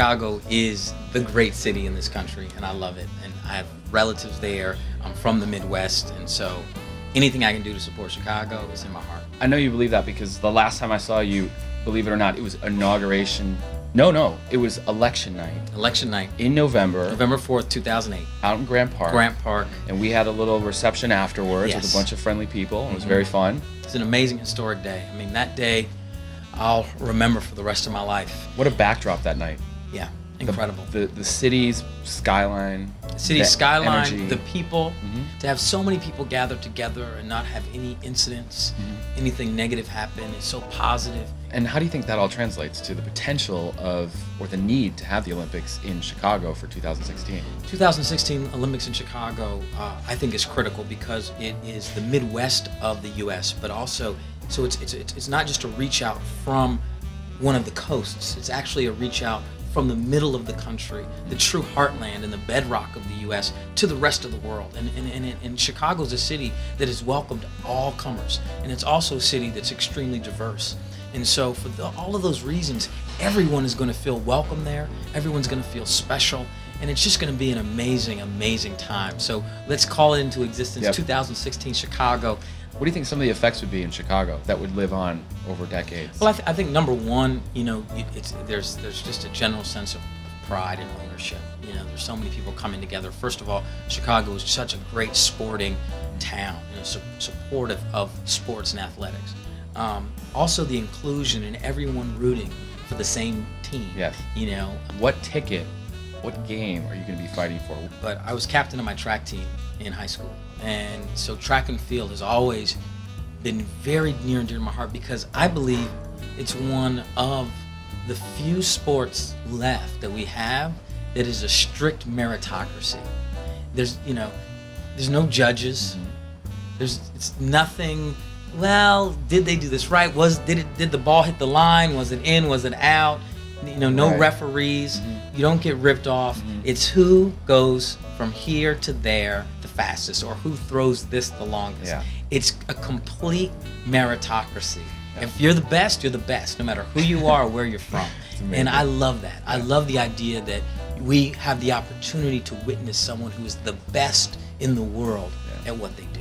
Chicago is the great city in this country, and I love it. And I have relatives there. I'm from the Midwest, and so anything I can do to support Chicago is in my heart. I know you believe that because the last time I saw you, believe it or not, it was inauguration. No, it was election night. Election night. In November. November 4th, 2008. Out in Grant Park. Grant Park. And we had a little reception afterwards with a bunch of friendly people. It was very fun. It's an amazing, historic day. I mean, that day I'll remember for the rest of my life. What a backdrop that night. Yeah, incredible. The city's skyline. The city's skyline, energy. the people, to have so many people gathered together and not have any incidents, anything negative happen. It's so positive. And how do you think that all translates to the potential of, or the need to have the Olympics in Chicago for 2016? 2016 Olympics in Chicago, I think is critical because it is the Midwest of the U.S., but also, so it's not just a reach out from one of the coasts. It's actually a reach out from the middle of the country, the true heartland and the bedrock of the U.S. to the rest of the world. And Chicago's a city that has welcomed all comers, and it's also a city that's extremely diverse. And so for all of those reasons, everyone is going to feel welcome there, everyone's going to feel special, and it's just going to be an amazing, amazing time. So let's call it into existence, 2016 Chicago. What do you think some of the effects would be in Chicago that would live on over decades? Well, I think number one, you know, there's just a general sense of pride and ownership. You know, there's so many people coming together. First of all, Chicago is such a great sporting town, you know, supportive of sports and athletics. Also the inclusion and everyone rooting for the same team. Yes. You know. What ticket, what game are you going to be fighting for? But I was captain of my track team in high school. And so track and field has always been very near and dear to my heart because I believe it's one of the few sports left that we have that is a strict meritocracy. There's no judges. It's nothing. Well, did they do this right? Did the ball hit the line? Was it in? Was it out? You know, no referees. You don't get ripped off. It's who goes from here to there the fastest, or who throws this the longest. Yeah. It's a complete meritocracy. Yeah. If you're the best, you're the best, no matter who you are or where you're from. And I love that. I love the idea that we have the opportunity to witness someone who is the best in the world at what they do.